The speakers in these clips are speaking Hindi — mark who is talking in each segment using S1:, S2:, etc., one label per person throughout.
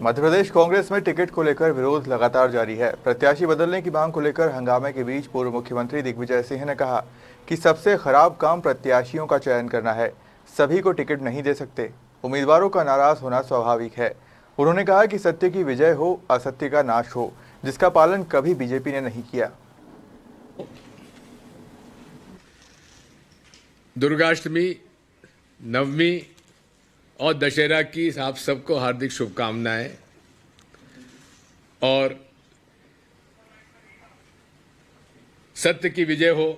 S1: मध्य प्रदेश कांग्रेस में टिकट को लेकर विरोध लगातार जारी है। प्रत्याशी बदलने की मांग को लेकर हंगामे के बीच पूर्व मुख्यमंत्री दिग्विजय सिंह ने कहा कि सबसे खराब काम प्रत्याशियों का चयन करना है, सभी को टिकट नहीं दे सकते। उम्मीदवारों का नाराज होना स्वाभाविक है। उन्होंने कहा कि सत्य की विजय हो, असत्य का नाश हो, जिसका पालन कभी बीजेपी ने नहीं किया।
S2: दुर्गाष्टमी, नवमी और दशहरा की आप सबको हार्दिक शुभकामनाएं। और सत्य की विजय हो,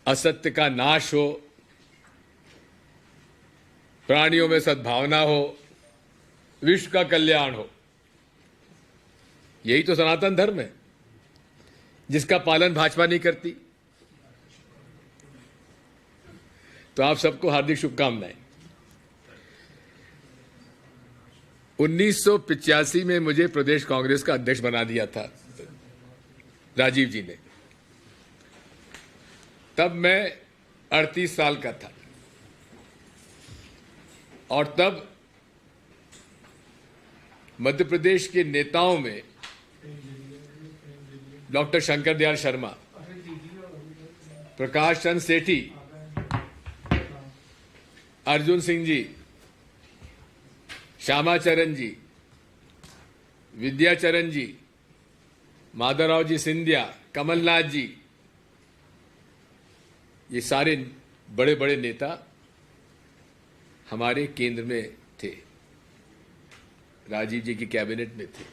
S2: असत्य का नाश हो, प्राणियों में सद्भावना हो, विश्व का कल्याण हो, यही तो सनातन धर्म है, जिसका पालन भाजपा नहीं करती। तो आप सबको हार्दिक शुभकामनाएं। 1985 में मुझे प्रदेश कांग्रेस का अध्यक्ष बना दिया था राजीव जी ने। तब मैं 38 साल का था और तब मध्य प्रदेश के नेताओं में डॉक्टर शंकर दयाल शर्मा, प्रकाश चंद्र सेठी, अर्जुन सिंह जी, श्यामाचरण जी, विद्याचरण जी, माधवराव जी सिंधिया, कमलनाथ जी, ये सारे बड़े बड़े नेता हमारे केंद्र में थे, राजीव जी की कैबिनेट में थे।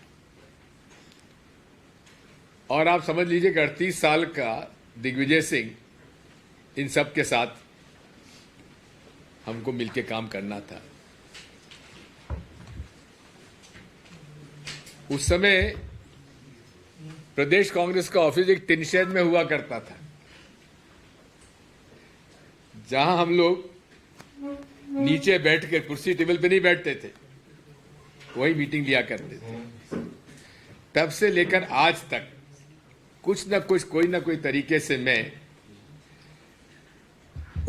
S2: और आप समझ लीजिए कि 38 साल का दिग्विजय सिंह इन सब के साथ हमको मिलकर काम करना था। उस समय प्रदेश कांग्रेस का ऑफिस एक टिन शेड में हुआ करता था, जहां हम लोग नीचे बैठकर, कुर्सी टेबल पे नहीं बैठते थे, वही मीटिंग लिया करते थे। तब से लेकर आज तक कुछ न कुछ, कोई ना कोई तरीके से मैं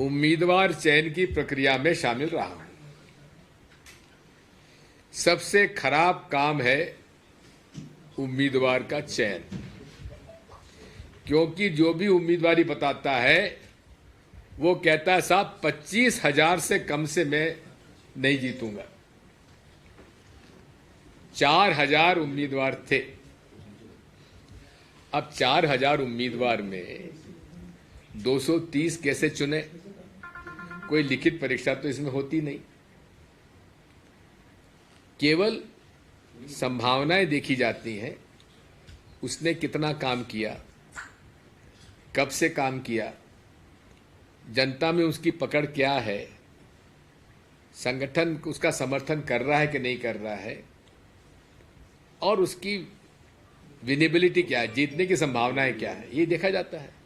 S2: उम्मीदवार चयन की प्रक्रिया में शामिल रहा हूं। सबसे खराब काम है उम्मीदवार का चयन, क्योंकि जो भी उम्मीदवारी बताता है वो कहता है साहब 25,000 से कम से मैं नहीं जीतूंगा। 4,000 उम्मीदवार थे। अब 4,000 उम्मीदवार में 230 कैसे चुने? कोई लिखित परीक्षा तो इसमें होती नहीं, केवल संभावनाएं देखी जाती हैं। उसने कितना काम किया, कब से काम किया, जनता में उसकी पकड़ क्या है, संगठन उसका समर्थन कर रहा है कि नहीं कर रहा है, और उसकी विनेबिलिटी क्या है, जीतने की संभावनाएं क्या है, ये देखा जाता है।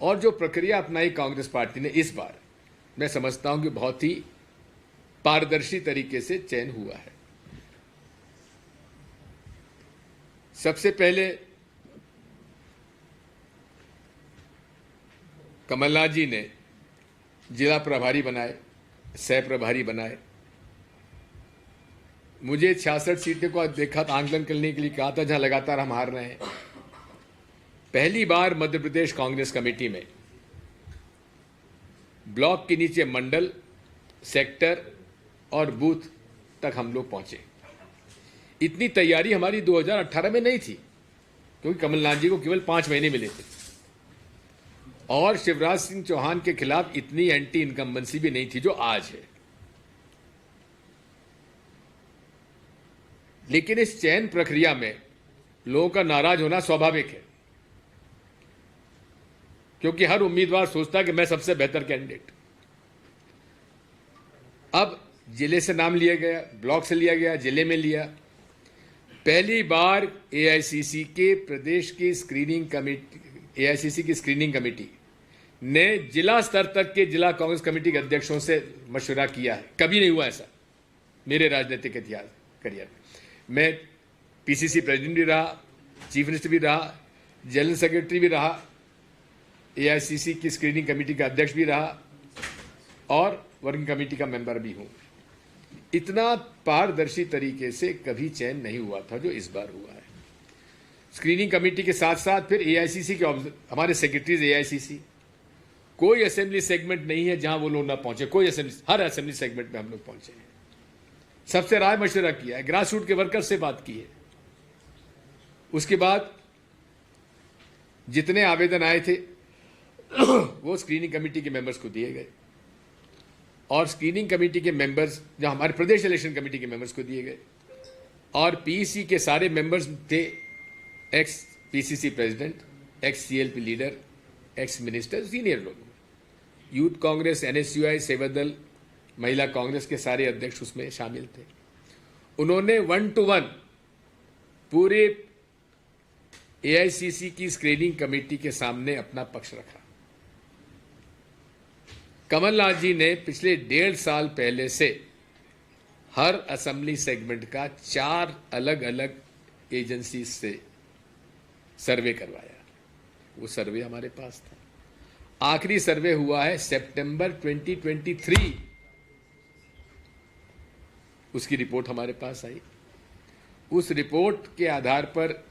S2: और जो प्रक्रिया अपनाई कांग्रेस पार्टी ने इस बार, मैं समझता हूं कि बहुत ही पारदर्शी तरीके से चयन हुआ है। सबसे पहले कमलनाथ जी ने जिला प्रभारी बनाए, सह प्रभारी बनाए। मुझे 66 सीटें को देखा, आंकलन करने के लिए कहा था जहां लगातार हम हार रहे हैं। पहली बार मध्य प्रदेश कांग्रेस कमेटी में ब्लॉक के नीचे मंडल, सेक्टर और बूथ तक हम लोग पहुंचे। इतनी तैयारी हमारी 2018 में नहीं थी, क्योंकि कमलनाथ जी को केवल 5 महीने मिले थे और शिवराज सिंह चौहान के खिलाफ इतनी एंटी इनकम्बेंसी भी नहीं थी जो आज है। लेकिन इस चयन प्रक्रिया में लोगों का नाराज होना स्वाभाविक है, क्योंकि हर उम्मीदवार सोचता है कि मैं सबसे बेहतर कैंडिडेट। अब जिले से नाम लिया गया, ब्लॉक से लिया गया, जिले में लिया। पहली बार एआईसीसी के प्रदेश की स्क्रीनिंग कमेटी, एआईसीसी की स्क्रीनिंग कमेटी ने जिला स्तर तक के जिला कांग्रेस कमेटी के अध्यक्षों से मशवरा किया है। कभी नहीं हुआ ऐसा मेरे राजनीतिक इतिहास करियर में। मैं पीसीसी प्रेसिडेंट भी रहा, चीफ मिनिस्टर भी रहा, जनरल सेक्रेटरी भी रहा, एआईसीसी की स्क्रीनिंग कमेटी का अध्यक्ष भी रहा और वर्किंग कमेटी का मेंबर भी हूं। इतना पारदर्शी तरीके से कभी चयन नहीं हुआ था जो इस बार हुआ है। स्क्रीनिंग कमेटी के साथ साथ फिर एआईसीसी के हमारे सेक्रेटरीज एआईसीसी, कोई असेंबली सेगमेंट नहीं है जहां वो लोग ना पहुंचे, कोई असेंबली, हर असेंबली सेगमेंट में हम लोग पहुंचे हैं। सबसे राय मशवरा किया है, ग्रास रूट के वर्कर से बात की है। उसके बाद जितने आवेदन आए थे वो स्क्रीनिंग कमेटी के मेंबर्स को दिए गए, और स्क्रीनिंग कमेटी के मेंबर्स जो हमारे प्रदेश इलेक्शन कमेटी के मेंबर्स को दिए गए, और पीसी के सारे मेंबर्स थे x PCC president, x CLP leader, ex minister, senior लोग, यूथ कांग्रेस, एनएसयूआई, सेवादल, महिला कांग्रेस के सारे अध्यक्ष उसमें शामिल थे। उन्होंने 1 to 1 पूरे एआईसीसी की स्क्रीनिंग कमेटी के सामने अपना पक्ष रखा। कमलनाथ जी ने पिछले 1.5 साल पहले से हर असेंबली सेगमेंट का 4 अलग अलग एजेंसी से सर्वे करवाया। वो सर्वे हमारे पास था। आखिरी सर्वे हुआ है सितंबर 2023, उसकी रिपोर्ट हमारे पास आई। उस रिपोर्ट के आधार पर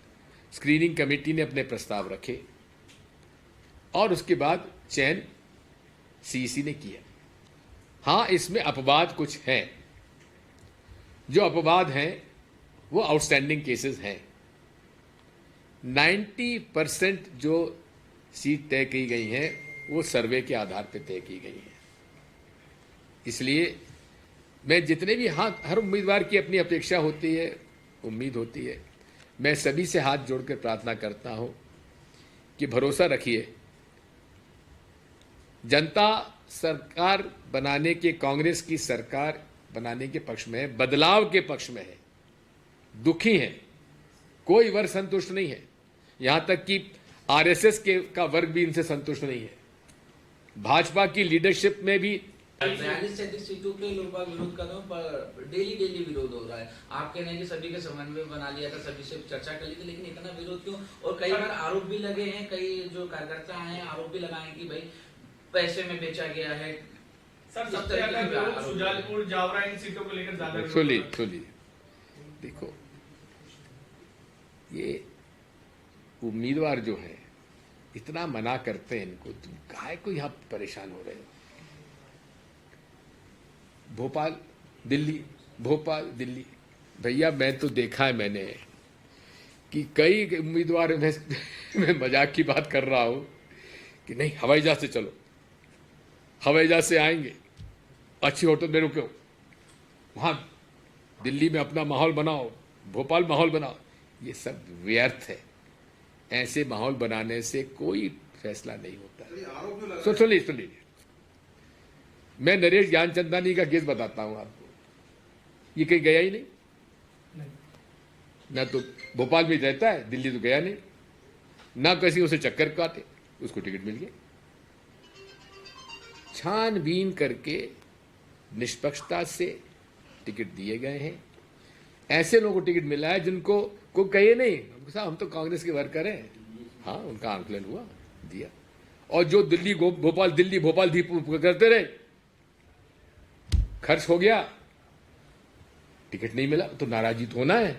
S2: स्क्रीनिंग कमेटी ने अपने प्रस्ताव रखे और उसके बाद चयन सीईसी ने किया। हां, इसमें अपवाद कुछ हैं। जो अपवाद हैं वो आउटस्टैंडिंग केसेस हैं। 90% जो सीट तय की गई हैं वो सर्वे के आधार पर तय की गई हैं। इसलिए मैं जितने भी, हर उम्मीदवार की अपनी अपेक्षा होती है, उम्मीद होती है, मैं सभी से हाथ जोड़कर प्रार्थना करता हूं कि भरोसा रखिए, जनता सरकार बनाने के, कांग्रेस की सरकार बनाने के पक्ष में है, बदलाव के पक्ष में है, दुखी है, कोई वर्ग संतुष्ट नहीं है। यहां तक कि आरएसएस का वर्ग भी इनसे संतुष्ट नहीं है। भाजपा की लीडरशिप में भी
S3: 42 से अधिक सीटों के लोग विरोध कर रहे हैं, पर डेली विरोध हो रहा है। आप कहने कि सभी के समन्वय बना लिया था, सभी से चर्चा कर ली थी, लेकिन इतना विरोध क्यों? और कई बार आरोप भी लगे हैं, कई जो कार्यकर्ता हैं आरोप भी लगाए कि भाई पैसे में बेचा गया है।
S4: सर, सबसे ज्यादा सुजालपुर, जावरा, इन सीटों को लेकर ज्यादा
S2: सुनिए, देखो, ये उम्मीदवार जो है इतना मना करते हैं इनको, तुम काहे को यहां परेशान हो रहे हो? भोपाल दिल्ली, भैया मैं तो देखा है मैंने कि कई उम्मीदवार, मैं मजाक की बात कर रहा हूं कि नहीं हवाई जहाज से चलो, हवाई जहाज से आएंगे, अच्छी होटल में रुको, वहां दिल्ली में अपना माहौल बनाओ, भोपाल माहौल बनाओ। ये सब व्यर्थ है। ऐसे माहौल बनाने से कोई फैसला नहीं होता। सुनिए, मैं नरेश ज्ञानचंदानी का केस बताता हूं आपको। ये कहीं गया ही नहीं, ना तो भोपाल में रहता है, दिल्ली तो गया नहीं, ना किसी उसे चक्कर काटे, उसको टिकट मिल गया। छानबीन करके निष्पक्षता से टिकट दिए गए हैं। ऐसे लोगों को टिकट मिला है जिनको को कहे नहीं साहब हम तो कांग्रेस के वर्कर हैं, हाँ उनका आंकलन हुआ, दिया। और जो दिल्ली भोपाल करते रहे, खर्च हो गया, टिकट नहीं मिला, तो नाराजी तो होना है।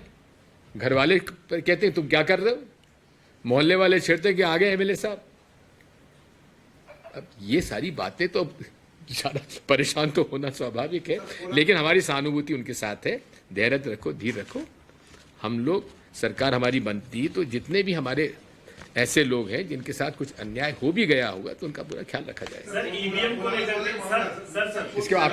S2: घर वाले कहते हैं तुम क्या कर रहे हो, मोहल्ले वाले छेड़ते हैं कि आ गए एमएलए साहब। अब ये सारी बातें तो ज्यादा परेशान तो होना स्वाभाविक है, लेकिन हमारी सहानुभूति उनके साथ है। धैर्य रखो, धीर रखो। हम लोग, सरकार हमारी बनती है तो जितने भी हमारे ऐसे लोग हैं जिनके साथ कुछ अन्याय हो भी गया होगा तो उनका पूरा ख्याल रखा जाएगा।
S4: सर ईवीएम को लेकर, सर
S2: इसके बाद